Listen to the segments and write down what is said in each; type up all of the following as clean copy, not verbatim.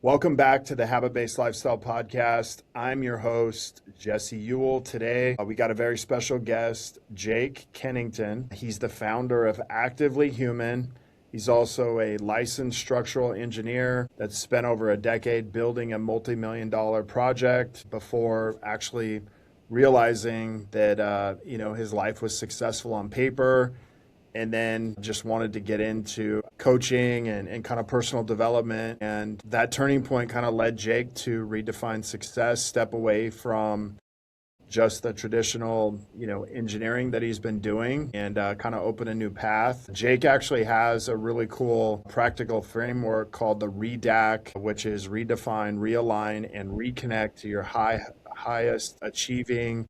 Welcome back to the Habit-Based Lifestyle Podcast. I'm your host, Jesse Ewell. Today, we got a very special guest, Jake Kennington. He's the founder of Actively Human. He's also a licensed structural engineer that's spent over a decade building a multi-million-dollar project before actually realizing that, his life was successful on paper, and then just wanted to get into coaching and kind of personal development. And that turning point kind of led Jake to redefine success, step away from just the traditional, engineering that he's been doing and kind of open a new path. Jake actually has a really cool practical framework called the REDAC, which is redefine, realign, and reconnect to your highest achieving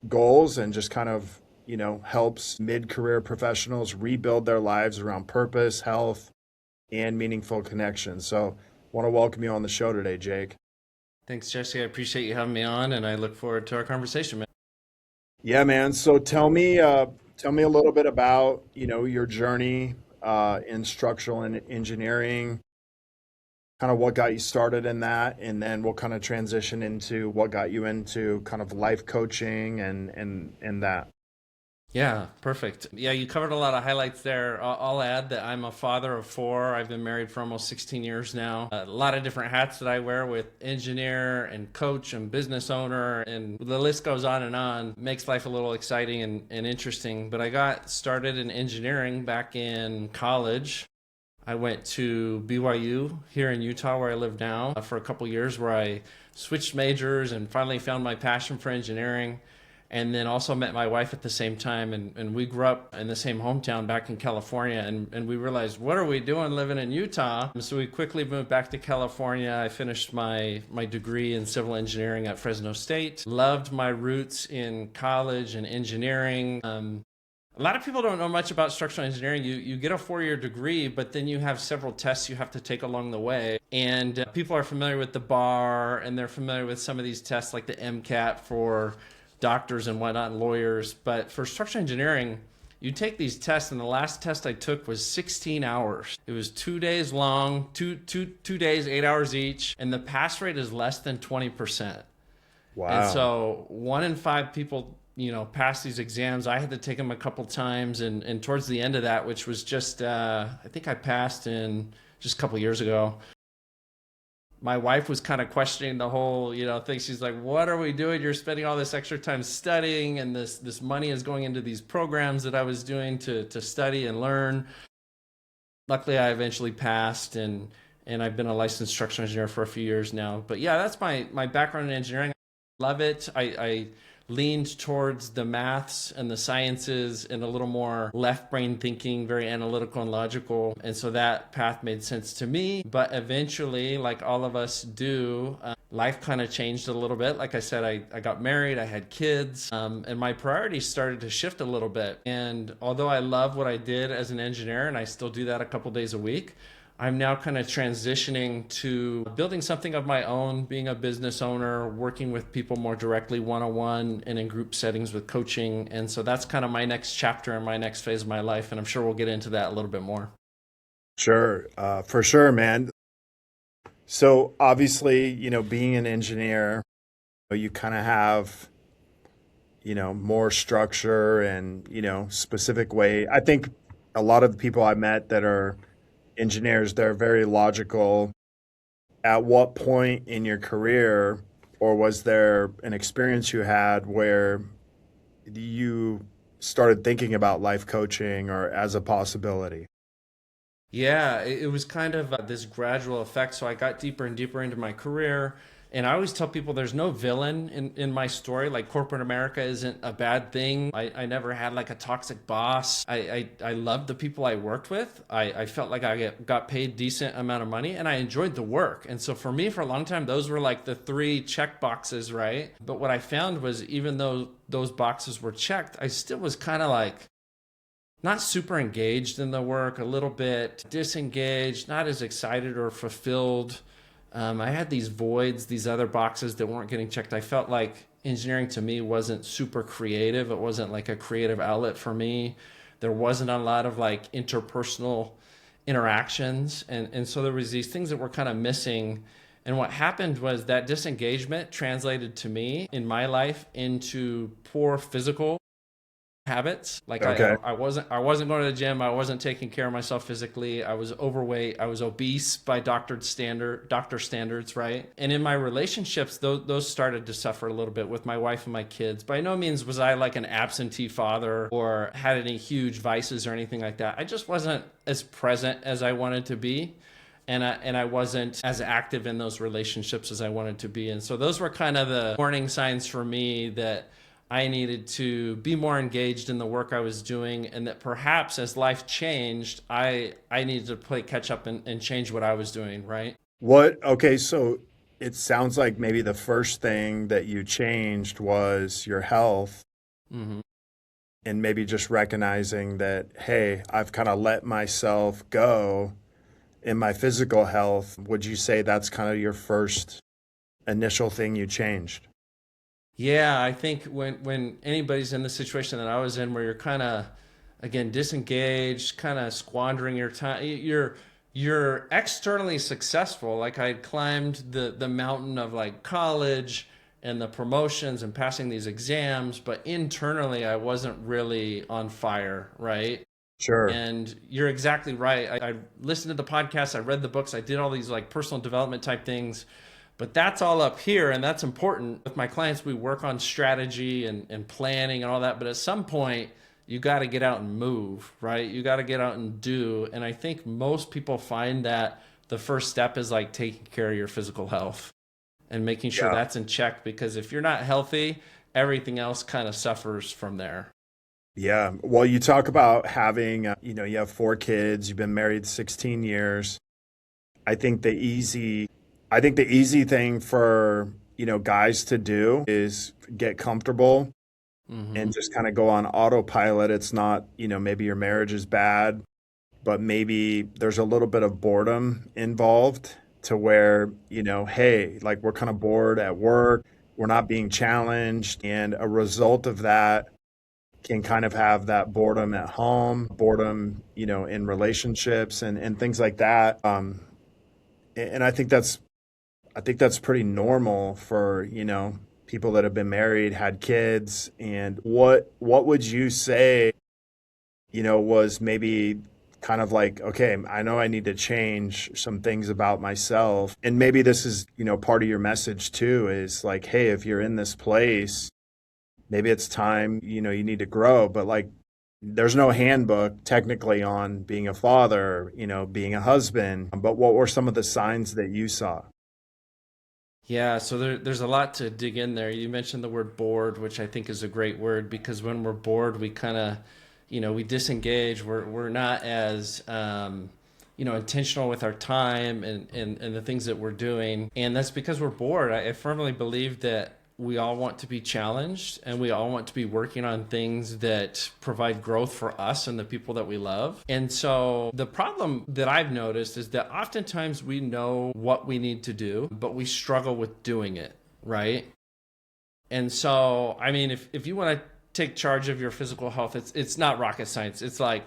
goals, and just kind of helps mid-career professionals rebuild their lives around purpose, health, and meaningful connections. So want to welcome you on the show today, Jake. Thanks, Jesse. I appreciate you having me on, and I look forward to our conversation, man. Yeah, man. So tell me a little bit about, your journey in structural and engineering, kind of what got you started in that, and then we'll kind of transition into what got you into kind of life coaching and that. Yeah, perfect. Yeah, you covered a lot of highlights there. I'll add that I'm a father of four. I've been married for almost 16 years now. A lot of different hats that I wear with engineer and coach and business owner, and the list goes on. Makes life a little exciting and interesting. But I got started in engineering back in college. I went to BYU here in Utah, where I live now, for a couple years, where I switched majors and finally found my passion for engineering. And then also met my wife at the same time, and we grew up in the same hometown back in California, and we realized, what are we doing living in Utah? And so we quickly moved back to California. I finished my degree in civil engineering at Fresno State. Loved my roots in college and engineering. A lot of people don't know much about structural engineering. You get a 4-year degree, but then you have several tests you have to take along the way. And people are familiar with the bar, and they're familiar with some of these tests like the MCAT for doctors and whatnot, and lawyers. But for structural engineering, you take these tests, and the last test I took was 16 hours. It was 2 days long, two days, 8 hours each, and the pass rate is less than 20%. Wow. And so 1 in 5 people, pass these exams. I had to take them a couple times, and towards the end of that, which was just, I think I passed in just a couple years ago, my wife was kind of questioning the whole, thing. She's like, what are we doing? You're spending all this extra time studying, and this money is going into these programs that I was doing to study and learn. Luckily, I eventually passed, and I've been a licensed structural engineer for a few years now. But yeah, that's my background in engineering. I love it. I leaned towards the maths and the sciences and a little more left brain thinking, very analytical and logical. And so that path made sense to me. But eventually, like all of us do, life kind of changed a little bit. Like I said, I got married, I had kids, and my priorities started to shift a little bit. And although I love what I did as an engineer, and I still do that a couple days a week, I'm now kind of transitioning to building something of my own, being a business owner, working with people more directly one-on-one and in group settings with coaching. And so that's kind of my next chapter and my next phase of my life. And I'm sure we'll get into that a little bit more. Sure. For sure, man. So obviously, being an engineer, you kind of have, more structure and, specific way. I think a lot of the people I met that are engineers, they're very logical. At what point in your career, or was there an experience you had where you started thinking about life coaching or as a possibility? Yeah, it was kind of this gradual effect. So I got deeper and deeper into my career. And I always tell people there's no villain in my story. Like, corporate America isn't a bad thing. I never had like a toxic boss. I loved the people I worked with. I felt like I got paid decent amount of money, and I enjoyed the work. And so for me, for a long time, those were like the 3 check boxes, right? But what I found was, even though those boxes were checked, I still was kind of like not super engaged in the work, a little bit disengaged, not as excited or fulfilled. I had these voids, these other boxes that weren't getting checked. I felt like engineering to me wasn't super creative. It wasn't like a creative outlet for me. There wasn't a lot of like interpersonal interactions. And so there was these things that were kind of missing. And what happened was that disengagement translated to me in my life into poor physical habits. Like Okay. I wasn't going to the gym. I wasn't taking care of myself physically. I was overweight. I was obese by doctor standards, right? And in my relationships, those started to suffer a little bit with my wife and my kids. By no means was I like an absentee father or had any huge vices or anything like that. I just wasn't as present as I wanted to be. And I wasn't as active in those relationships as I wanted to be. And so those were kind of the warning signs for me that I needed to be more engaged in the work I was doing, and that perhaps as life changed, I needed to play catch up and change what I was doing, right? Okay, so it sounds like maybe the first thing that you changed was your health, hmm and maybe just recognizing that, hey, I've kind of let myself go in my physical health. Would you say that's kind of your first initial thing you changed? Yeah, I think when anybody's in the situation that I was in, where you're kind of, again, disengaged, kind of squandering your time, you're externally successful. Like I had climbed the mountain of like college and the promotions and passing these exams, but internally I wasn't really on fire, right? Sure. And you're exactly right. I listened to the podcast, I read the books, I did all these like personal development type things, but that's all up here, and that's important. With my clients, we work on strategy and planning and all that, but at some point, you got to get out and move, right? You got to get out and do. And I think most people find that the first step is like taking care of your physical health and making sure Yeah. that's in check, because if you're not healthy, everything else kind of suffers from there. Yeah. Well, you talk about having, you have 4 kids, you've been married 16 years. I think the easy I think the easy thing for, guys to do is get comfortable hmm and just kind of go on autopilot. It's not, maybe your marriage is bad, but maybe there's a little bit of boredom involved to where, hey, like we're kind of bored at work, we're not being challenged. And a result of that can kind of have that boredom at home, boredom, in relationships and things like that. And I think that's pretty normal for, people that have been married, had kids. And what would you say, was maybe kind of like, okay, I know I need to change some things about myself. And maybe this is, part of your message too, is like, hey, if you're in this place, maybe it's time, you need to grow. But like there's no handbook technically on being a father, being a husband. But what were some of the signs that you saw? Yeah, so there's a lot to dig in there. You mentioned the word bored, which I think is a great word, because when we're bored, we kind of, we disengage. We're not as, intentional with our time and the things that we're doing. And that's because we're bored. I firmly believe that we all want to be challenged, and we all want to be working on things that provide growth for us and the people that we love. And so the problem that I've noticed is that oftentimes we know what we need to do, but we struggle with doing it, right? And so, I mean, if you want to take charge of your physical health, it's not rocket science. It's like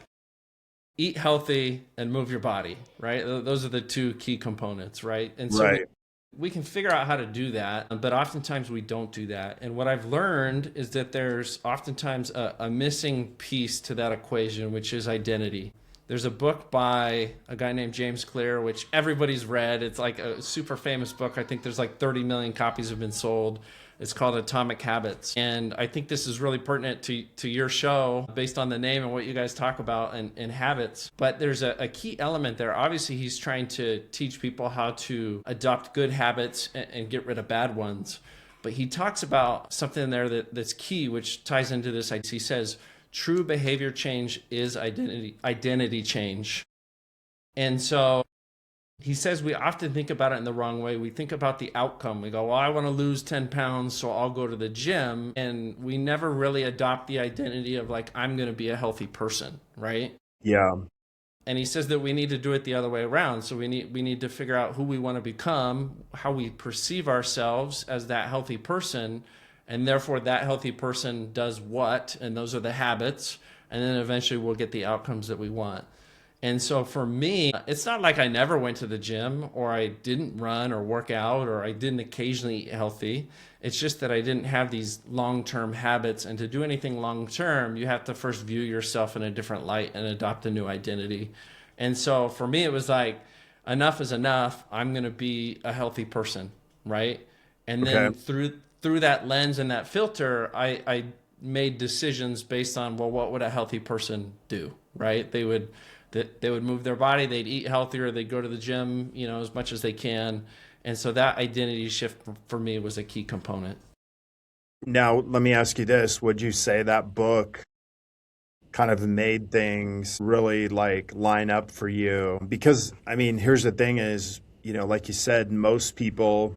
eat healthy and move your body, right? Those are the two key components, right? And so Right. we can figure out how to do that, but oftentimes we don't do that. And what I've learned is that there's oftentimes a missing piece to that equation, which is identity. There's a book by a guy named James Clear, which everybody's read. It's like a super famous book. I think there's like 30 million copies have been sold. It's called Atomic Habits. And I think this is really pertinent to your show based on the name and what you guys talk about and habits. But there's a key element there. Obviously, he's trying to teach people how to adopt good habits and get rid of bad ones. But he talks about something in there that's key, which ties into this. He says, true behavior change is identity change. And so he says we often think about it in the wrong way. We think about the outcome. We go, well, I want to lose 10 pounds, so I'll go to the gym. And we never really adopt the identity of like, I'm going to be a healthy person, right? Yeah. And he says that we need to do it the other way around. So we need to figure out who we want to become, how we perceive ourselves as that healthy person. And therefore that healthy person does what, and those are the habits. And then eventually we'll get the outcomes that we want. And so for me, it's not like I never went to the gym or I didn't run or work out or I didn't occasionally eat healthy. It's just that I didn't have these long-term habits. And to do anything long-term, you have to first view yourself in a different light and adopt a new identity. And so for me, it was like, enough is enough. I'm going to be a healthy person, right? And Okay. then through that lens and that filter, I made decisions based on, well, what would a healthy person do, right? They would move their body, they'd eat healthier, they'd go to the gym, as much as they can. And so that identity shift for me was a key component. Now, let me ask you this. Would you say that book kind of made things really like line up for you? Because, I mean, here's the thing is, like you said, most people,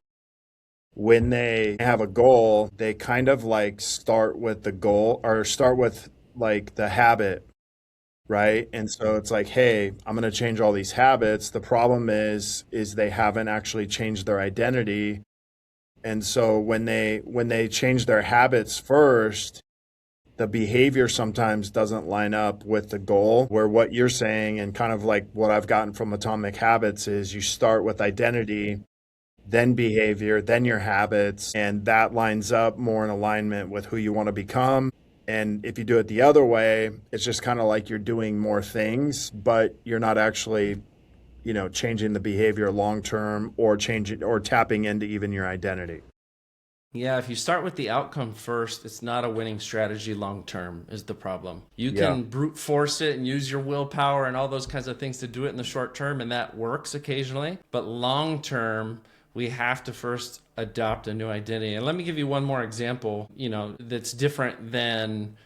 when they have a goal, they kind of like start with the goal or start with like the habit, right? And so it's like, hey, I'm going to change all these habits. The problem is they haven't actually changed their identity. And so when they change their habits first, the behavior sometimes doesn't line up with the goal. Where what you're saying and kind of like what I've gotten from Atomic Habits is you start with identity, then behavior, then your habits, and that lines up more in alignment with who you want to become. And if you do it the other way, it's just kind of like you're doing more things, but you're not actually, changing the behavior long term or changing or tapping into even your identity. Yeah, if you start with the outcome first, it's not a winning strategy long term, is the problem. You Yeah. can brute force it and use your willpower and all those kinds of things to do it in the short term, and that works occasionally. But long term, we have to first adopt a new identity. And let me give you one more example, that's different than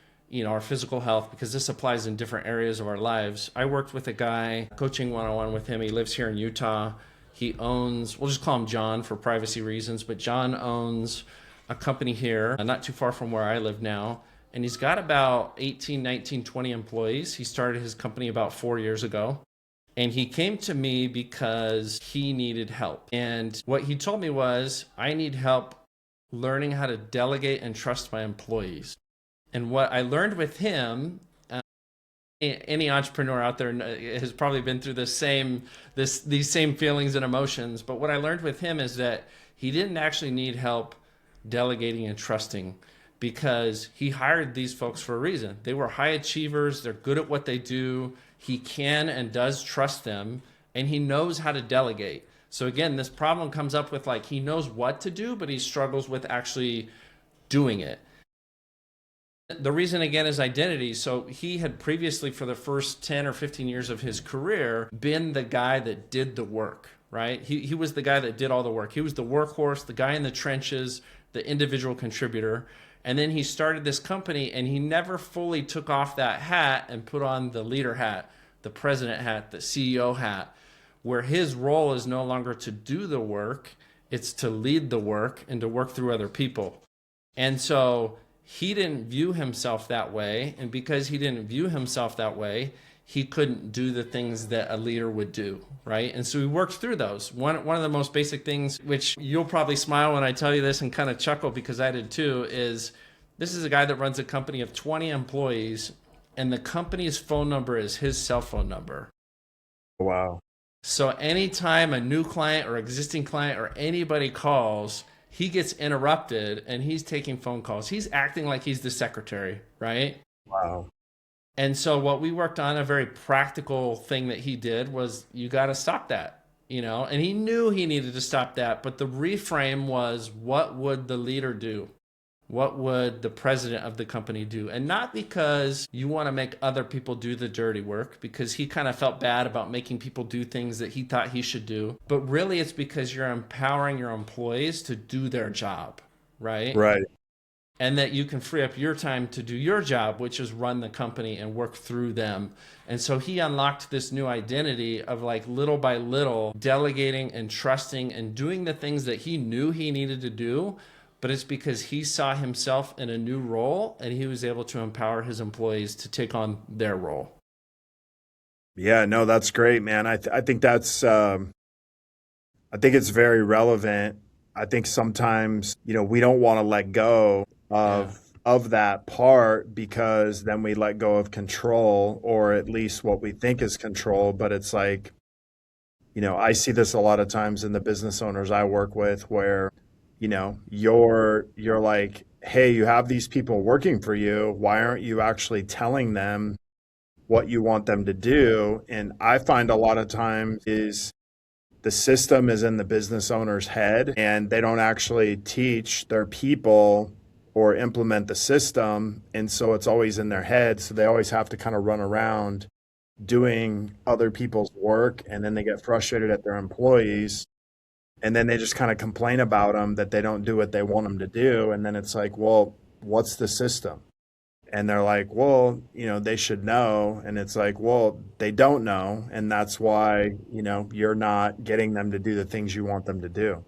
our physical health, because this applies in different areas of our lives. I worked with a guy coaching one-on-one with him. He lives here in Utah. He owns, we'll just call him John for privacy reasons, but John owns a company here, not too far from where I live now. And he's got about 18, 19, 20 employees. He started his company about 4 years ago. And he came to me because he needed help. And what he told me was, I need help learning how to delegate and trust my employees. And what I learned with him, any entrepreneur out there has probably been through these same feelings and emotions. But what I learned with him is that he didn't actually need help delegating and trusting, because he hired these folks for a reason. They were high achievers. They're good at what they do. He can and does trust them, and he knows how to delegate. So again, this problem comes up with like, he knows what to do, but he struggles with actually doing it. The reason again is identity. So he had previously, for the first 10 or 15 years of his career, been the guy that did the work, right? He was the guy that did all the work. He was the workhorse, the guy in the trenches, the individual contributor. And then he started this company and he never fully took off that hat and put on the leader hat, the president hat, the CEO hat, where his role is no longer to do the work, it's to lead the work and to work through other people. And so he didn't view himself that way. And because he didn't view himself that way, he couldn't do the things that a leader would do, right? And so we worked through those. One of the most basic things, which you'll probably smile when I tell you this and kind of chuckle because I did too, is this is a guy that runs a company of 20 employees, and the company's phone number is his cell phone number. Wow. So anytime a new client or existing client or anybody calls, he gets interrupted and he's taking phone calls. He's acting like he's the secretary, right? Wow. And so what we worked on, a very practical thing that he did, was you got to stop that, and he knew he needed to stop that. But the reframe was, what would the leader do? What would the president of the company do? And not because you want to make other people do the dirty work, because he kind of felt bad about making people do things that he thought he should do. But really it's because you're empowering your employees to do their job, right? Right. And that you can free up your time to do your job, which is run the company and work through them. And so he unlocked this new identity of like little by little delegating and trusting and doing the things that he knew he needed to do. But it's because he saw himself in a new role and he was able to empower his employees to take on their role. Yeah, no, that's great, man. I think that's I think it's very relevant. I think sometimes, we don't want to let go of that part because then we let go of control, or at least what we think is control. But it's like, I see this a lot of times in the business owners I work with where, you're like, hey, you have these people working for you. Why aren't you actually telling them what you want them to do? And I find a lot of times is the system is in the business owner's head and they don't actually teach their people or implement the system. And so it's always in their head. So they always have to kind of run around doing other people's work, and then they get frustrated at their employees, and then they just kind of complain about them that they don't do what they want them to do. And then it's like, well, what's the system? And they're like, well, they should know. And it's like, well, they don't know. And that's why, you're not getting them to do the things you want them to do.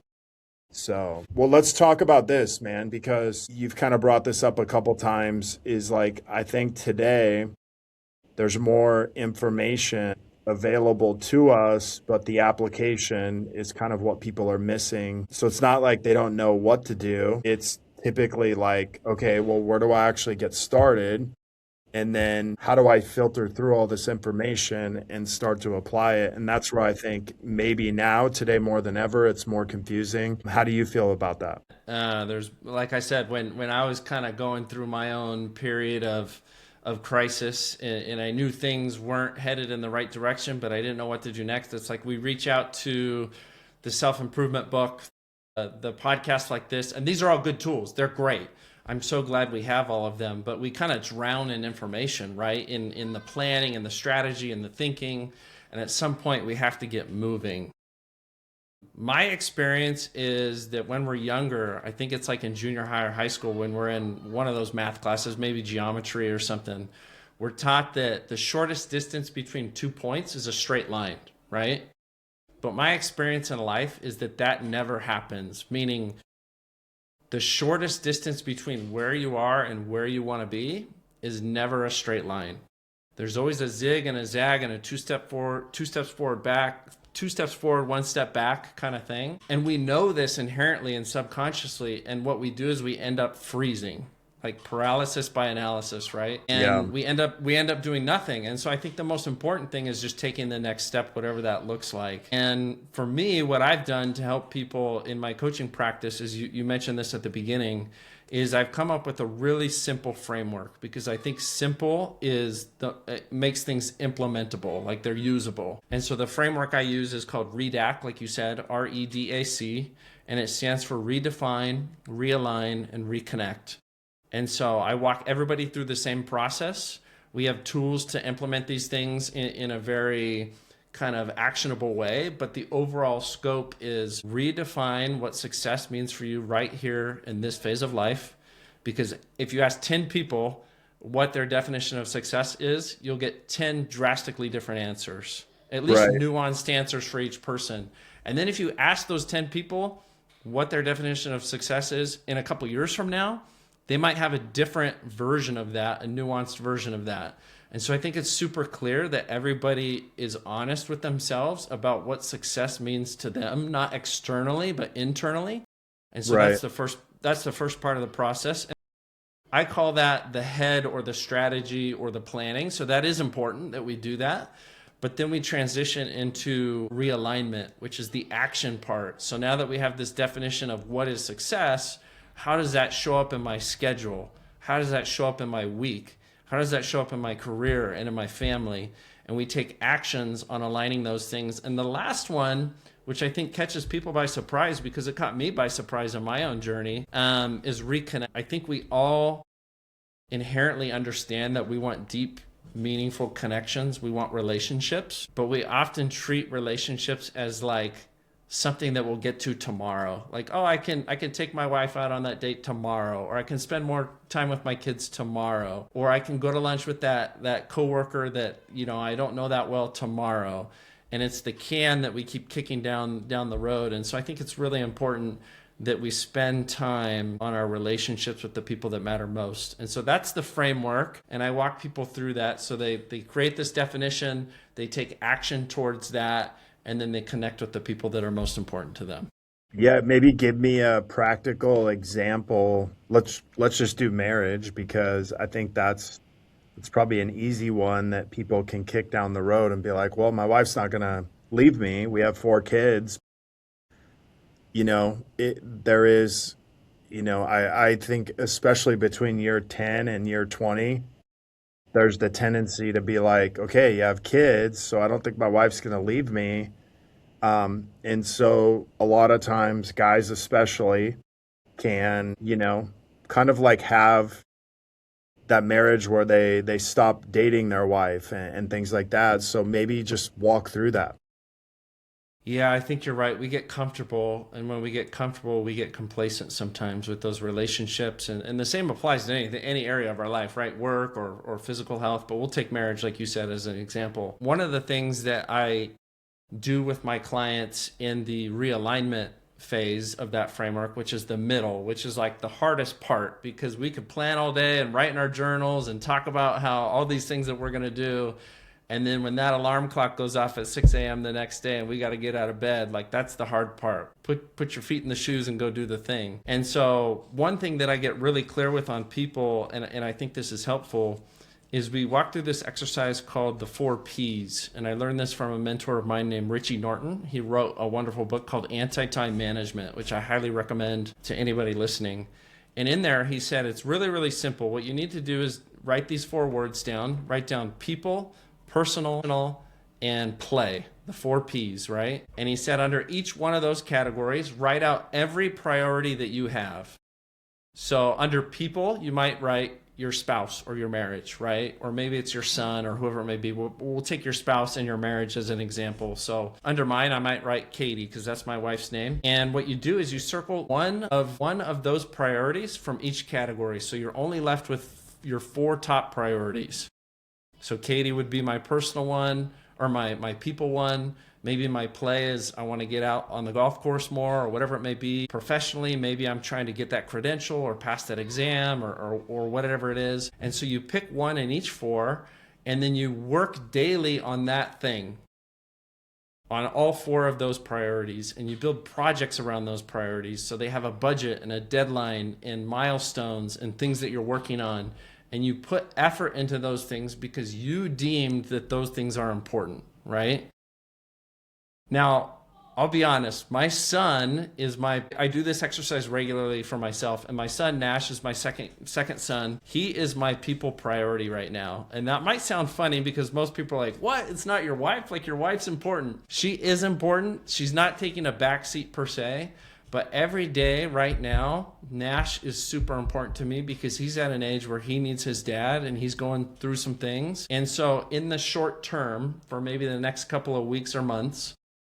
So, well, let's talk about this, man, because you've kind of brought this up a couple times, is like, I think today there's more information available to us, but the application is kind of what people are missing. So it's not like they don't know what to do. It's typically like, okay, well, where do I actually get started? And then how do I filter through all this information and start to apply it? And that's where I think maybe now, today more than ever, it's more confusing. How do you feel about that? There's, like I said, when I was kind of going through my own period of crisis, and I knew things weren't headed in the right direction, but I didn't know what to do next. It's like we reach out to the self-improvement book, the podcast like this, and these are all good tools. They're great. I'm so glad we have all of them, but we kind of drown in information, right? In the planning and the strategy and the thinking, and at some point we have to get moving. My experience is that when we're younger, I think it's like in junior high or high school, when we're in one of those math classes, maybe geometry or something, we're taught that the shortest distance between 2 points is a straight line, right? But my experience in life is that never happens, meaning the shortest distance between where you are and where you want to be is never a straight line. There's always a zig and a zag and a two steps forward, back, 2 steps forward, 1 step back kind of thing. And we know this inherently and subconsciously. And what we do is we end up freezing, like paralysis by analysis, right? And we end up doing nothing. And so I think the most important thing is just taking the next step, whatever that looks like. And for me, what I've done to help people in my coaching practice is, you mentioned this at the beginning, is I've come up with a really simple framework, because I think simple it makes things implementable, like they're usable. And so the framework I use is called REDAC, like you said, REDAC, and it stands for redefine, realign, and reconnect. And so I walk everybody through the same process. We have tools to implement these things in a very kind of actionable way, but the overall scope is redefine what success means for you right here in this phase of life. Because if you ask 10 people what their definition of success is, you'll get 10 drastically different answers, at least nuanced answers for each person. And then if you ask those 10 people what their definition of success is in a couple years from now, they might have a different version of that, a nuanced version of that. And so I think it's super clear that everybody is honest with themselves about what success means to them, not externally, but internally. And so that's the first part of the process. And I call that the head, or the strategy, or the planning. So that is important that we do that. But then we transition into realignment, which is the action part. So now that we have this definition of what is success, how does that show up in my schedule? How does that show up in my week? How does that show up in my career and in my family? And we take actions on aligning those things. And the last one, which I think catches people by surprise, because it caught me by surprise in my own journey, is reconnect. I think we all inherently understand that we want deep, meaningful connections. We want relationships, but we often treat relationships as like something that we'll get to tomorrow. Like, oh, I can take my wife out on that date tomorrow, or I can spend more time with my kids tomorrow, or I can go to lunch with that coworker that, I don't know that well tomorrow. And it's the can that we keep kicking down the road. And so I think it's really important that we spend time on our relationships with the people that matter most. And so that's the framework. And I walk people through that. So they create this definition, they take action towards that, and then they connect with the people that are most important to them. Yeah, maybe give me a practical example. Let's just do marriage because I think it's probably an easy one that people can kick down the road and be like, "Well, my wife's not going to leave me. We have 4 kids." There is, I think especially between year 10 and year 20, there's the tendency to be like, "Okay, you have kids, so I don't think my wife's going to leave me." And so a lot of times guys especially can, kind of like have that marriage where they stop dating their wife and things like that. So maybe just walk through that. Yeah, I think you're right. We get comfortable, and when we get comfortable, we get complacent sometimes with those relationships. And the same applies to any area of our life, right? Work or physical health. But we'll take marriage, like you said, as an example. One of the things that I do with my clients in the realignment phase of that framework, which is the middle, which is like the hardest part, because we could plan all day and write in our journals and talk about how all these things that we're going to do. And then when that alarm clock goes off at 6 a.m. the next day and we got to get out of bed, like that's the hard part. Put your feet in the shoes and go do the thing. And so one thing that I get really clear with on people, and I think this is helpful, is we walk through this exercise called the 4 Ps. And I learned this from a mentor of mine named Richie Norton. He wrote a wonderful book called Anti-Time Management, which I highly recommend to anybody listening. And in there, he said, it's really, really simple. What you need to do is write these 4 words down. Write down people, personal, and play, the 4 Ps, right? And he said under each one of those categories, write out every priority that you have. So under people, you might write your spouse or your marriage, right? Or maybe it's your son or whoever it may be. We'll take your spouse and your marriage as an example. So under mine, I might write Katie because that's my wife's name. And what you do is you circle one of those priorities from each category. So you're only left with your 4 top priorities. So Katie would be my personal one, or my people one. Maybe my play is I want to get out on the golf course more, or whatever it may be. Professionally, maybe I'm trying to get that credential or pass that exam or whatever it is. And so you pick one in each 4, and then you work daily on that thing, on all 4 of those priorities, and you build projects around those priorities so they have a budget and a deadline and milestones and things that you're working on. And you put effort into those things because you deemed that those things are important, right? Now, I'll be honest, my son is I do this exercise regularly for myself, and my son, Nash, is my second son. He is my people priority right now. And that might sound funny because most people are like, what? It's not your wife? Like, your wife's important. She is important. She's not taking a backseat per se. But every day right now, Nash is super important to me because he's at an age where he needs his dad and he's going through some things. And so in the short term, for maybe the next couple of weeks or months,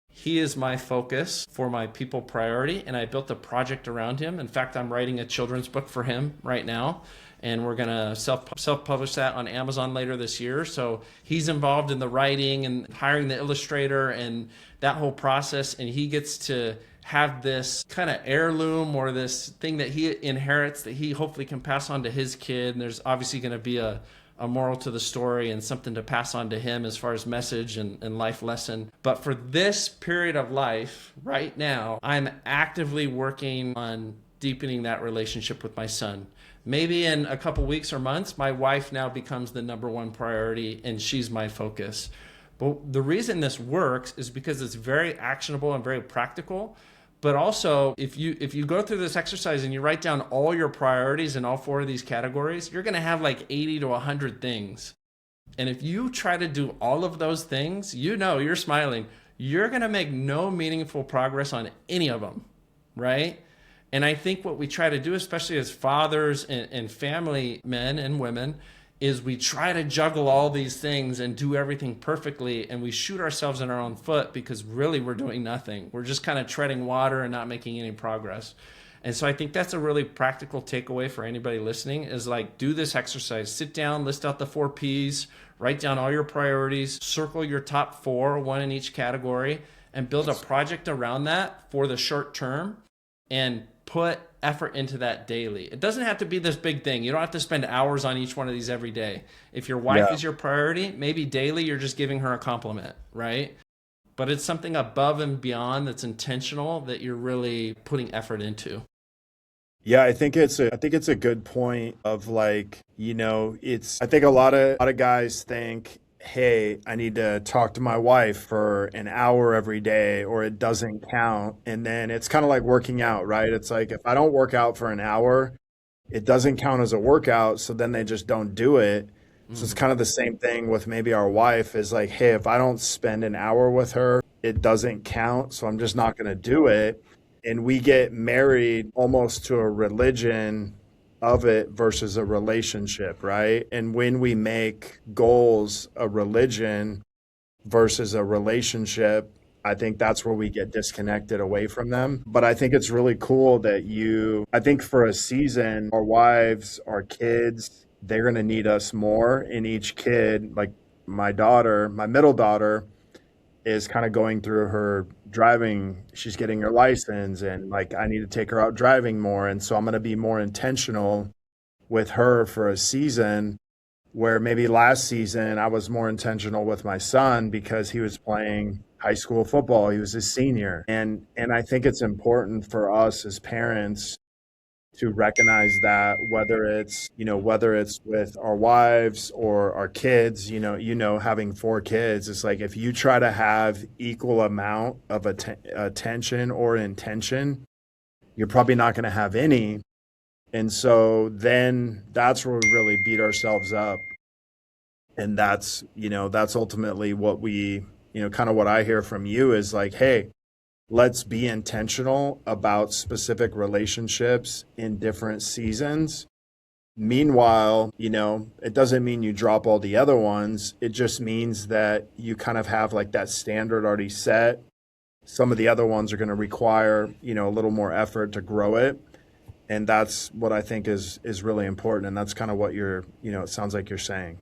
he is my focus for my people priority. And I built a project around him. In fact, I'm writing a children's book for him right now. And we're going to self-publish that on Amazon later this year. So he's involved in the writing and hiring the illustrator and that whole process. And he gets to have this kind of heirloom or this thing that he inherits that he hopefully can pass on to his kid. And there's obviously going to be a moral to the story and something to pass on to him as far as message and life lesson. But for this period of life right now, I'm actively working on deepening that relationship with my son. Maybe in a couple weeks or months, my wife now becomes the number 1 priority and she's my focus. But the reason this works is because it's very actionable and very practical. But also, if you go through this exercise and you write down all your priorities in all 4 of these categories, you're going to have like 80 to 100 things. And if you try to do all of those things, you're smiling. You're going to make no meaningful progress on any of them, right? And I think what we try to do, especially as fathers and family men and women, is we try to juggle all these things and do everything perfectly, and we shoot ourselves in our own foot because really we're doing nothing. We're just kind of treading water and not making any progress. And so I think that's a really practical takeaway for anybody listening is like, do this exercise. Sit down, list out the 4 Ps, write down all your priorities, circle your top 4, 1 in each category, and build a project around that for the short term and put effort into that daily. It doesn't have to be this big thing. You don't have to spend hours on each one of these every day. If your wife is your priority, maybe daily you're just giving her a compliment, right? but it's something above and beyond that's intentional that you're really putting effort into. Yeah, I think it's a good point of like, I think a lot of guys think, hey, I need to talk to my wife for an hour every day or it doesn't count. And then it's kind of like working out, right? It's like if I don't work out for an hour, it doesn't count as a workout, so then they just don't do it. So it's Mm. kind of the same thing with maybe our wife is like, hey, if I don't spend an hour with her, it doesn't count, so I'm just not going to do it. And we get married almost to a religion of it versus a relationship, right? And when we make goals a religion versus a relationship, I think that's where we get disconnected away from them. But I think it's really cool that I think for a season, our wives, our kids, they're going to need us more. And each kid, like my middle daughter, is kind of going through her driving. She's getting her license, and like I need to take her out driving more. And so I'm going to be more intentional with her for a season where maybe last season I was more intentional with my son because he was playing high school football. He was a senior. And I think it's important for us as parents to recognize that whether it's with our wives or our kids, having four kids, it's like if you try to have equal amount of attention or intention, you're probably not going to have any. And so then that's where we really beat ourselves up. And that's ultimately what kind of what I hear from you is like, hey, let's be intentional about specific relationships in different seasons. Meanwhile, it doesn't mean you drop all the other ones. It just means that you kind of have like that standard already set. Some of the other ones are going to require, a little more effort to grow it. And that's what I think is really important. And that's kind of what it sounds like you're saying.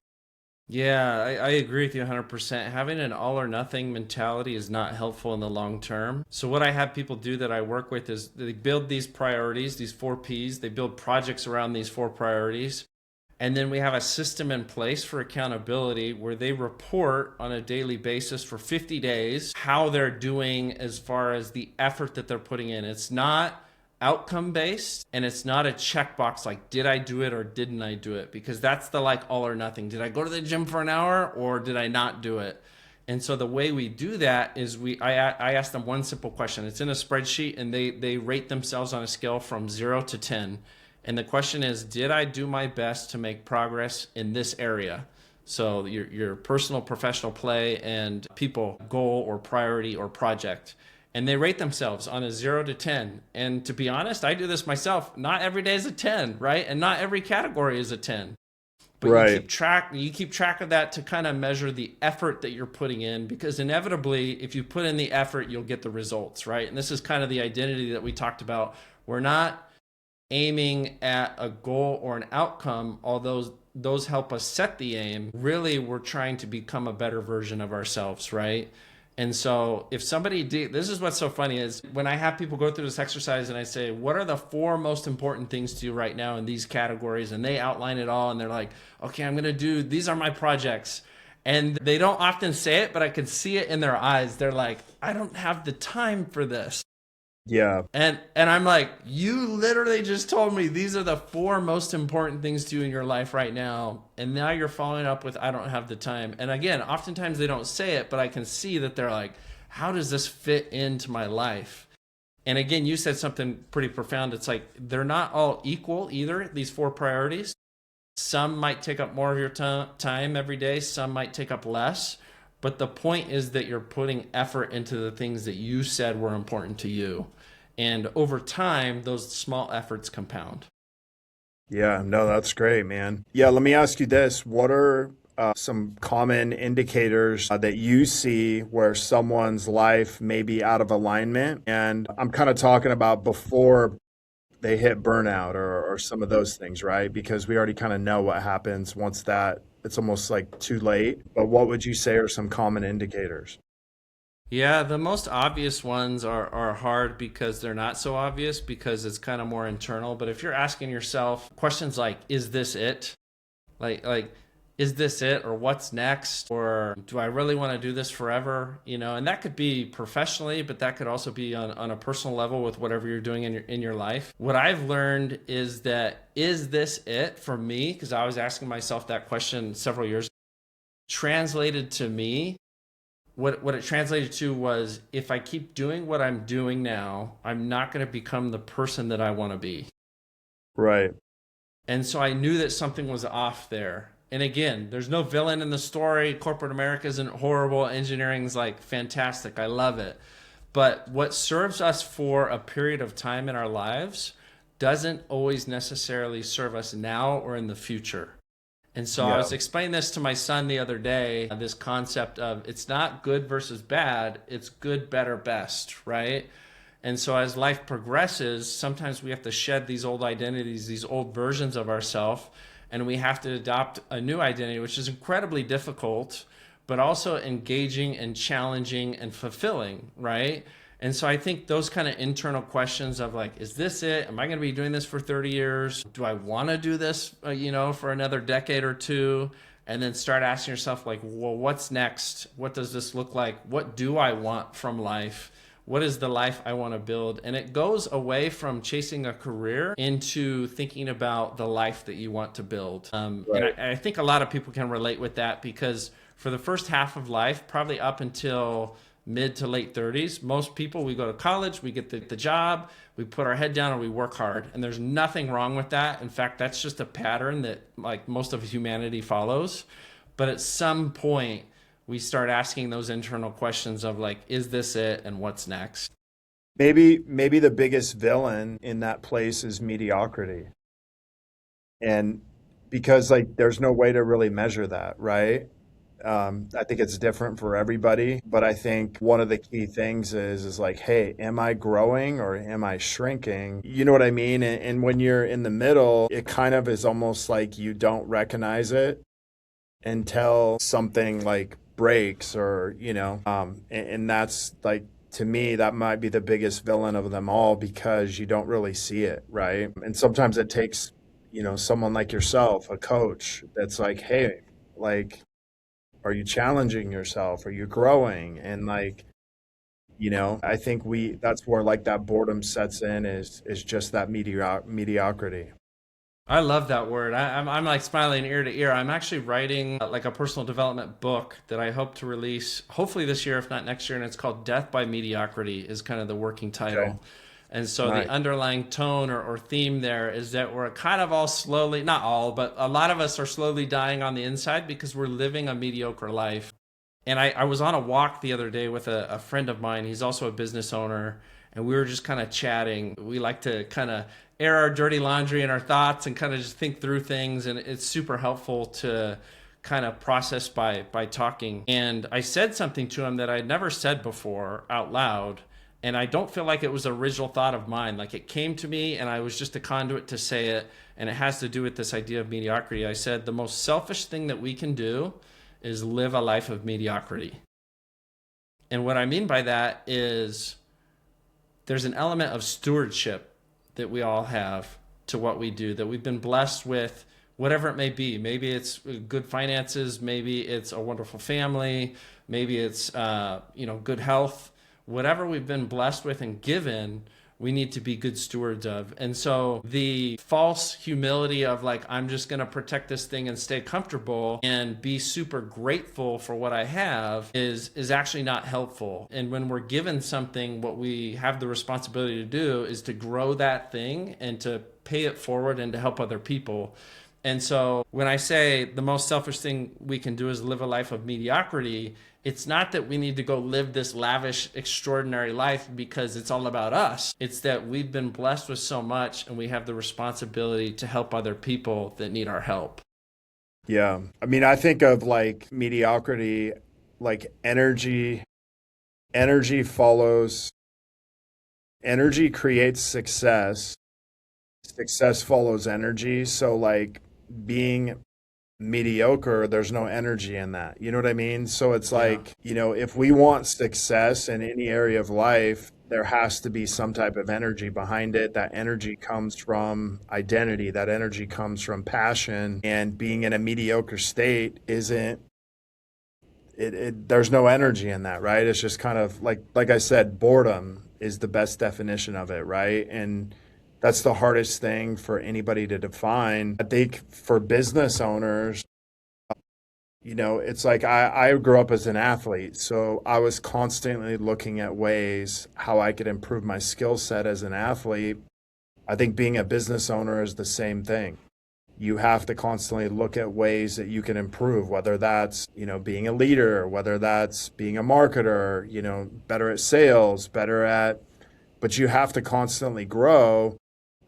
Yeah, I agree with you 100%. Having an all or nothing mentality is not helpful in the long term. So what I have people do that I work with is they build these priorities, these 4Ps. They build projects around these 4 priorities. And then we have a system in place for accountability where they report on a daily basis for 50 days how they're doing as far as the effort that they're putting in. It's not outcome based, and it's not a checkbox like did I do it or didn't I do it, because that's the like all or nothing. Did I go to the gym for an hour or did I not do it? And so the way we do that is I ask them one simple question. It's in a spreadsheet, and they rate themselves on a scale from 0 to 10. And the question is, did I do my best to make progress in this area? So your personal, professional, play, and people goal or priority or project. And they rate themselves on a 0 to 10. And to be honest, I do this myself. Not every day is a 10, right? And not every category is a 10. But Right. you keep track of that to kind of measure the effort that you're putting in, because inevitably, if you put in the effort, you'll get the results, right? And this is kind of the identity that we talked about. We're not aiming at a goal or an outcome, although those help us set the aim. Really, we're trying to become a better version of ourselves, right? And so if this is what's so funny is when I have people go through this exercise and I say, what are the 4 most important things to do right now in these categories? And they outline it all and they're like, okay, these are my projects. And they don't often say it, but I can see it in their eyes. They're like, I don't have the time for this. Yeah. And I'm like, you literally just told me these are the 4 most important things to do in your life right now. And now you're following up with, I don't have the time. And again, oftentimes they don't say it, but I can see that they're like, how does this fit into my life? And again, you said something pretty profound. It's like, they're not all equal either, these 4 priorities. Some might take up more of your time every day. Some might take up less. But the point is that you're putting effort into the things that you said were important to you. And over time, those small efforts compound. Yeah, no, that's great, man. Yeah, let me ask you this. What are some common indicators that you see where someone's life may be out of alignment? And I'm kind of talking about before they hit burnout or some of those things, right? Because we already kind of know what happens once it's almost like too late. But what would you say are some common indicators? Yeah, the most obvious ones are hard because they're not so obvious because it's kind of more internal. But if you're asking yourself questions like, is this it? Like is this it, or what's next, or do I really want to do this forever? And that could be professionally, but that could also be on a personal level with whatever you're doing in your life. What I've learned is that, is this it for me? Because I was asking myself that question several years ago. Translated to me, what it translated to was, if I keep doing what I'm doing now, I'm not going to become the person that I want to be. Right. And so I knew that something was off there. And again, there's no villain in the story. Corporate America isn't horrible. Engineering's like fantastic. I love it. But what serves us for a period of time in our lives doesn't always necessarily serve us now or in the future. And so I was explaining this to my son the other day, this concept of, it's not good versus bad, it's good, better, best, right? And so as life progresses, sometimes we have to shed these old identities, these old versions of ourselves, and we have to adopt a new identity, which is incredibly difficult, but also engaging and challenging and fulfilling, right? And so I think those kind of internal questions of like, is this it? Am I going to be doing this for 30 years? Do I want to do this, for another decade or two? And then start asking yourself like, well, what's next? What does this look like? What do I want from life? What is the life I want to build? And it goes away from chasing a career into thinking about the life that you want to build. And I think a lot of people can relate with that, because for the first half of life, probably up until mid to late 30s, most people, we go to college, we get the job, we put our head down and we work hard. And there's nothing wrong with that. In fact, that's just a pattern that like most of humanity follows. But at some point, we start asking those internal questions of like, is this it, and what's next? Maybe the biggest villain in that place is mediocrity. And because like there's no way to really measure that, right? I think it's different for everybody, but I think one of the key things is like, hey, am I growing or am I shrinking? You know what I mean? And when you're in the middle, it kind of is almost like you don't recognize it until something like breaks, or and that's like, to me, that might be the biggest villain of them all, because you don't really see it, right? And sometimes it takes someone like yourself, a coach, that's like, hey, like, are you challenging yourself? Are you growing? And like, I think that's where like that boredom sets in, is just that mediocrity. I love that word. I'm like smiling ear to ear. I'm actually writing like a personal development book that I hope to release hopefully this year, if not next year. And it's called Death by Mediocrity is kind of the working title. Okay. And so the underlying tone or theme there is that we're kind of all slowly, not all, but a lot of us are slowly dying on the inside because we're living a mediocre life. And I was on a walk the other day with a friend of mine. He's also a business owner. And we were just kind of chatting. We like to kind of air our dirty laundry and our thoughts and kind of just think through things. And it's super helpful to kind of process by talking. And I said something to him that I'd never said before out loud. And I don't feel like it was an original thought of mine. Like it came to me and I was just a conduit to say it. And it has to do with this idea of mediocrity. I said, the most selfish thing that we can do is live a life of mediocrity. And what I mean by that is there's an element of stewardship that we all have to what we do, that we've been blessed with, whatever it may be. Maybe it's good finances. Maybe it's a wonderful family. Maybe it's, good health. Whatever we've been blessed with and given, we need to be good stewards of. And so the false humility of like, I'm just going to protect this thing and stay comfortable and be super grateful for what I have is actually not helpful. And when we're given something, what we have the responsibility to do is to grow that thing and to pay it forward and to help other people. And so when I say the most selfish thing we can do is live a life of mediocrity, it's not that we need to go live this lavish, extraordinary life because it's all about us. It's that we've been blessed with so much and we have the responsibility to help other people that need our help. Yeah. I mean, I think of like mediocrity, like energy follows, energy creates success. Success follows energy. So like being mediocre, there's no energy in that. You know what I mean? So it's Yeah. like, if we want success in any area of life, there has to be some type of energy behind it. That energy comes from identity, that energy comes from passion, and being in a mediocre state isn't there's no energy in that, right? It's just kind of like I said, boredom is the best definition of it, right? And that's the hardest thing for anybody to define. I think for business owners, it's like I grew up as an athlete, so I was constantly looking at ways how I could improve my skill set as an athlete. I think being a business owner is the same thing. You have to constantly look at ways that you can improve, whether that's, being a leader, whether that's being a marketer, better at sales, but you have to constantly grow.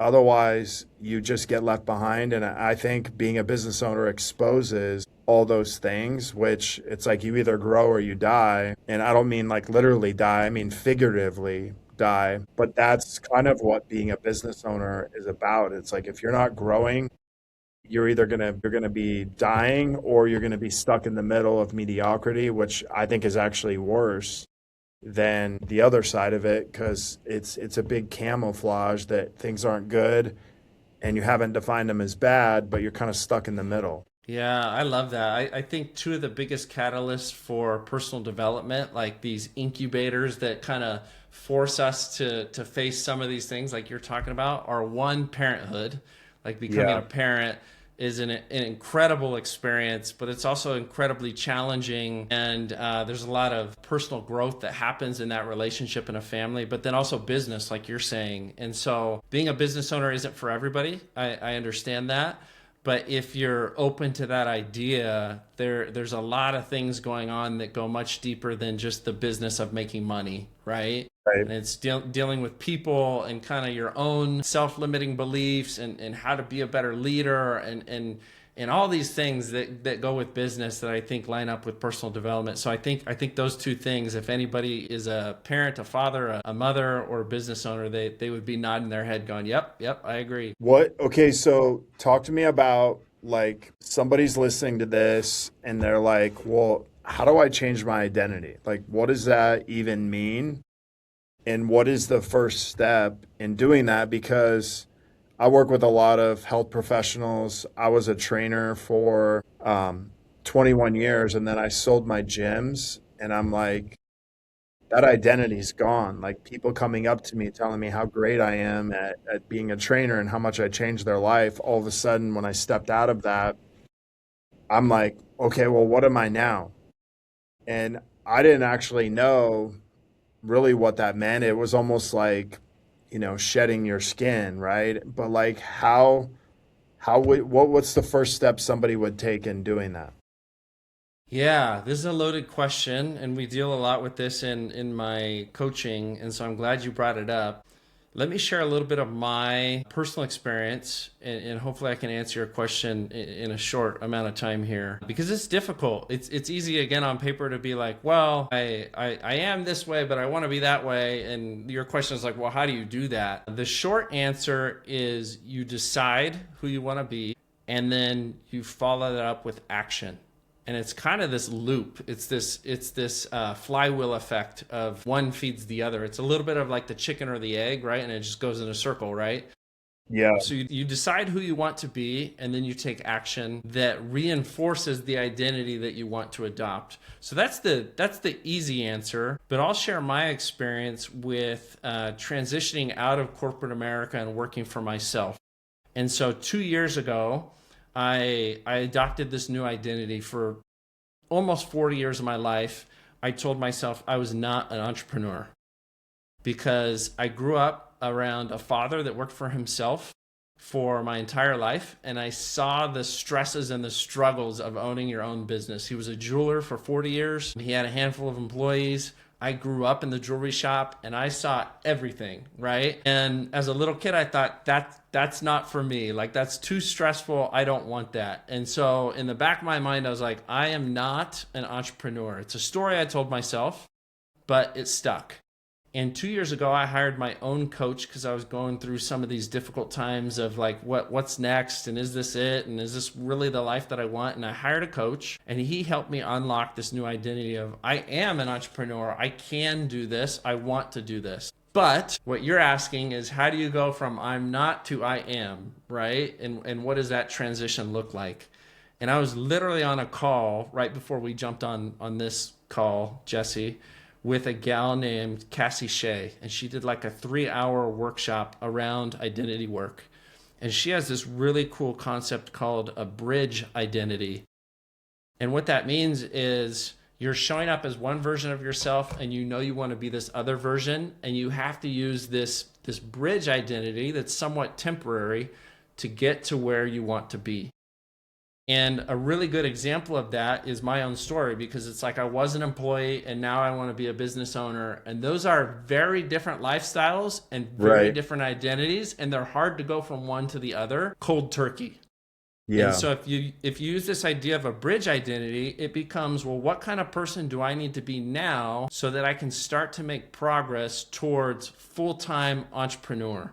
Otherwise, you just get left behind. And I think being a business owner exposes all those things, which it's like you either grow or you die. And I don't mean like literally die, I mean figuratively die. But that's kind of what being a business owner is about. It's like if you're not growing, you're gonna be dying, or you're gonna be stuck in the middle of mediocrity, which I think is actually worse than the other side of it, because it's a big camouflage that things aren't good and you haven't defined them as bad, but you're kind of stuck in the middle. Yeah, I love that. I think two of the biggest catalysts for personal development, like these incubators that kind of force us to face some of these things like you're talking about, are one, parenthood. Like becoming a Yeah. parent is an incredible experience, but it's also incredibly challenging. And there's a lot of personal growth that happens in that relationship in a family, but then also business, like you're saying. And so being a business owner isn't for everybody. I understand that. But if you're open to that idea, there's a lot of things going on that go much deeper than just the business of making money, right? Right. And it's dealing with people and kind of your own self-limiting beliefs and how to be a better leader and all these things that go with business that I think line up with personal development. So I think those two things, if anybody is a parent, a father, a mother, or a business owner, they would be nodding their head going, yep, I agree. Okay, so talk to me about, like, somebody's listening to this and they're like, well, how do I change my identity? Like, what does that even mean? And what is the first step in doing that? Because I work with a lot of health professionals. I was a trainer for 21 years, and then I sold my gyms. And I'm like, that identity's gone. Like, people coming up to me telling me how great I am at being a trainer and how much I changed their life. All of a sudden, when I stepped out of that, I'm like, okay, well, what am I now? And I didn't actually know really what that meant. It was almost like, shedding your skin, right? But like what's the first step somebody would take in doing that? Yeah, this is a loaded question, and we deal a lot with this in my coaching, and so I'm glad you brought it up. Let me share a little bit of my personal experience, and hopefully I can answer your question in a short amount of time here, because it's difficult. It's easy again on paper to be like, well, I am this way, but I want to be that way, and your question is like, well, how do you do that? The short answer is you decide who you want to be, and then you follow that up with action. And it's kind of this loop. It's this flywheel effect of one feeds the other. It's a little bit of like the chicken or the egg, right? And it just goes in a circle, right? Yeah. So you decide who you want to be, and then you take action that reinforces the identity that you want to adopt. So that's the easy answer. But I'll share my experience with transitioning out of corporate America and working for myself. And so 2 years ago, I adopted this new identity. For almost 40 years of my life, I told myself I was not an entrepreneur because I grew up around a father that worked for himself for my entire life, and I saw the stresses and the struggles of owning your own business. He was a jeweler for 40 years. He had a handful of employees. I grew up in the jewelry shop and I saw everything, right? And as a little kid, I thought that's not for me. Like, that's too stressful. I don't want that. And so in the back of my mind, I was like, I am not an entrepreneur. It's a story I told myself, but it stuck. And 2 years ago, I hired my own coach because I was going through some of these difficult times of like, what's next? And is this it? And is this really the life that I want? And I hired a coach, and he helped me unlock this new identity of I am an entrepreneur. I can do this. I want to do this. But what you're asking is, how do you go from I'm not to I am, right? And what does that transition look like? And I was literally on a call right before we jumped on this call, Jesse, with a gal named Cassie Shea. And she did like a 3-hour workshop around identity work. And she has this really cool concept called a bridge identity. And what that means is you're showing up as one version of yourself, and you know you want to be this other version, and you have to use this bridge identity that's somewhat temporary to get to where you want to be. And a really good example of that is my own story, because it's like I was an employee and now I want to be a business owner. And those are very different lifestyles and very different identities. And they're hard to go from one to the other cold turkey. Yeah. And so if you use this idea of a bridge identity, it becomes, well, what kind of person do I need to be now so that I can start to make progress towards full-time entrepreneur?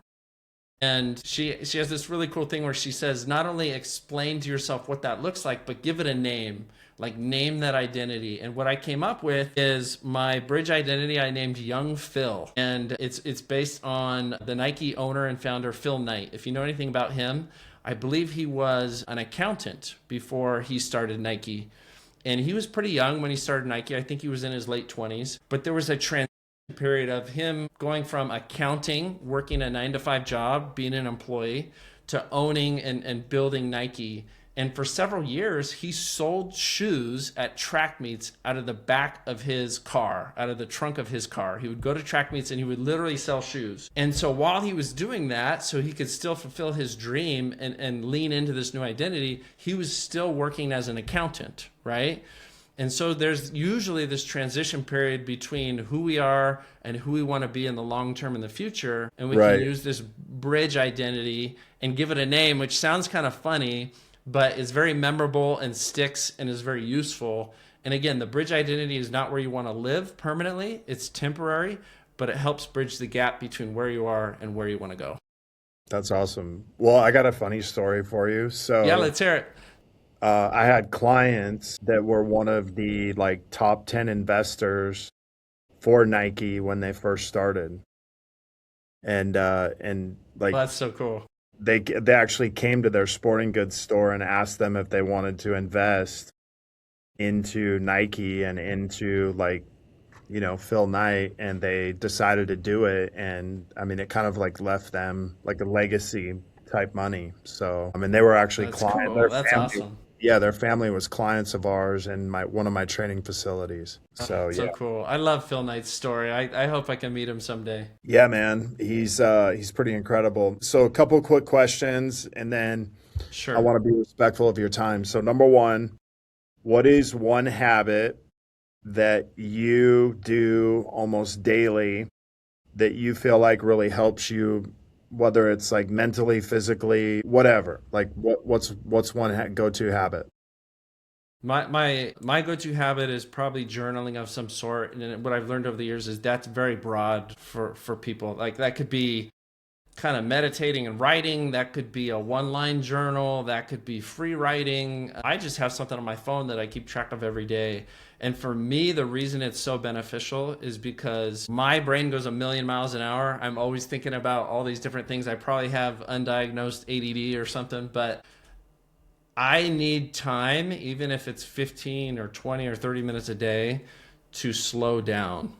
And she has this really cool thing where she says, not only explain to yourself what that looks like, but give it a name, like name that identity. And what I came up with is my bridge identity I named Young Phil. And it's based on the Nike owner and founder, Phil Knight. If you know anything about him, I believe he was an accountant before he started Nike. And he was pretty young when he started Nike. I think he was in his late 20s. But there was a transition period of him going from accounting, working a 9-to-5 job, being an employee, to owning and building Nike. And for several years, he sold shoes at track meets out of the back of his car, out of the trunk of his car. He would go to track meets and he would literally sell shoes. And so while he was doing that, so he could still fulfill his dream and lean into this new identity, he was still working as an accountant, right? And so there's usually this transition period between who we are and who we want to be in the long term in the future. And we can use this bridge identity and give it a name, which sounds kind of funny, but is very memorable and sticks and is very useful. And again, the bridge identity is not where you want to live permanently. It's temporary, but it helps bridge the gap between where you are and where you want to go. That's awesome. Well, I got a funny story for you. So yeah, let's hear it. I had clients that were one of the like top 10 investors for Nike when they first started. And like, well, that's so cool. They actually came to their sporting goods store and asked them if they wanted to invest into Nike and into like, you know, Phil Knight, and they decided to do it. And I mean, it kind of like left them like a legacy type money. So, I mean, they were actually clients. Cool. That's awesome. Yeah, their family was clients of ours in one of my training facilities. So so cool. I love Phil Knight's story. I hope I can meet him someday. Yeah, man, he's pretty incredible. So a couple quick questions, and then I want to be respectful of your time. So number one, what is one habit that you do almost daily that you feel like really helps you? Whether it's like mentally, physically, whatever, like what's one go-to habit? My go-to habit is probably journaling of some sort. And what I've learned over the years is that's very broad for people. Like that could be kind of meditating and writing. That could be a one-line journal. That could be free writing. I just have something on my phone that I keep track of every day. And for me, the reason it's so beneficial is because my brain goes a million miles an hour. I'm always thinking about all these different things. I probably have undiagnosed ADD or something, but I need time, even if it's 15 or 20 or 30 minutes a day, to slow down.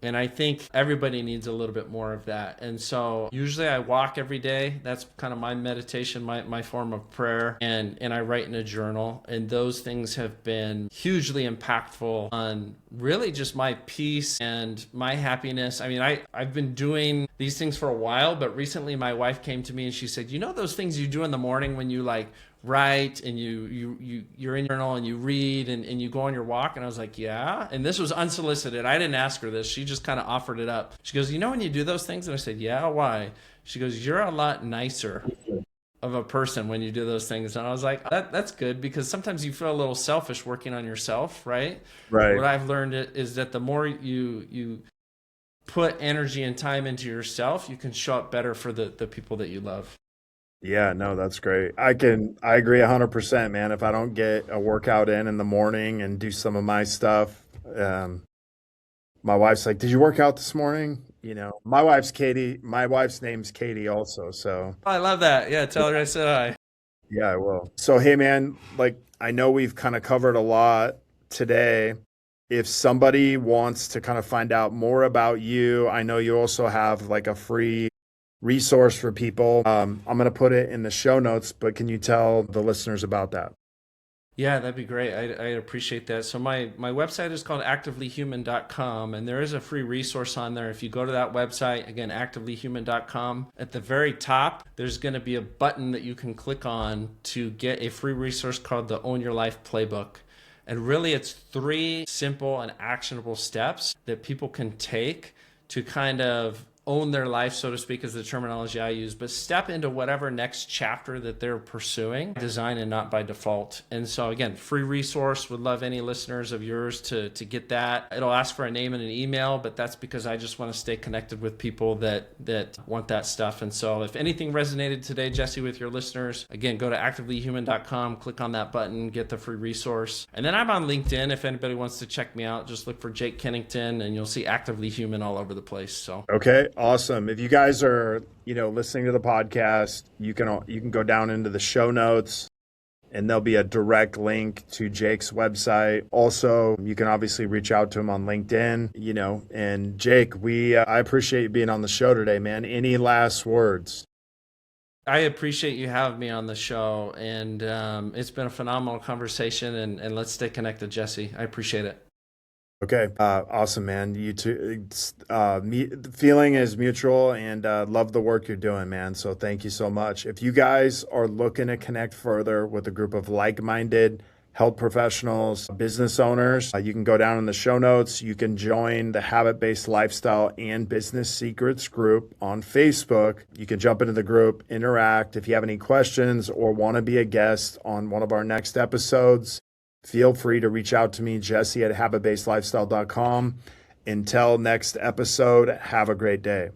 And I think everybody needs a little bit more of that. And so usually I walk every day. That's kind of my meditation, my form of prayer. And I write in a journal. And those things have been hugely impactful on really just my peace and my happiness. I mean, I've been doing these things for a while, but recently my wife came to me and she said, you know those things you do in the morning when you like write and you're in your journal and you read and you go on your walk? And I was like, yeah. And this was unsolicited. I didn't ask her this. She just kind of offered it up. She goes, you know when you do those things? And I said, yeah, why? She goes, you're a lot nicer of a person when you do those things. And I was like, that's good, because sometimes you feel a little selfish working on yourself, right? What I've learned is that the more you put energy and time into yourself, you can show up better for the people that you love. Yeah, no, that's great. I agree 100%, man. If I don't get a workout in the morning and do some of my stuff, my wife's like, "Did you work out this morning?" My wife's Katie. My wife's name's Katie also. So I love that. Yeah, tell her I said hi. yeah, I will. So, hey, man, like I know we've kind of covered a lot today. If somebody wants to kind of find out more about you, I know you also have like a free resource for people. I'm going to put it in the show notes, but can you tell the listeners about that? Yeah, that'd be great. I appreciate that. So my website is called activelyhuman.com, and there is a free resource on there. If you go to that website, again, activelyhuman.com, at the very top, there's going to be a button that you can click on to get a free resource called the Own Your Life Playbook. And really, it's 3 simple and actionable steps that people can take to kind of own their life, so to speak, is the terminology I use, but step into whatever next chapter that they're pursuing, design and not by default. And so again, free resource, would love any listeners of yours to get that. It'll ask for a name and an email, but that's because I just want to stay connected with people that want that stuff. And so if anything resonated today, Jesse, with your listeners, again, go to activelyhuman.com, click on that button, get the free resource. And then I'm on LinkedIn. If anybody wants to check me out, just look for Jake Kennington and you'll see Actively Human all over the place. So okay. Awesome. If you guys are, listening to the podcast, you can go down into the show notes and there'll be a direct link to Jake's website. Also, you can obviously reach out to him on LinkedIn, and Jake, I appreciate you being on the show today, man. Any last words? I appreciate you having me on the show, and it's been a phenomenal conversation, and let's stay connected, Jesse. I appreciate it. Okay. Awesome, man. You too. The feeling is mutual and love the work you're doing, man. So thank you so much. If you guys are looking to connect further with a group of like-minded health professionals, business owners, you can go down in the show notes. You can join the Habit-Based Lifestyle and Business Secrets group on Facebook. You can jump into the group, interact. If you have any questions or want to be a guest on one of our next episodes, feel free to reach out to me, Jesse at habitbasedlifestyle.com. Until next episode, have a great day.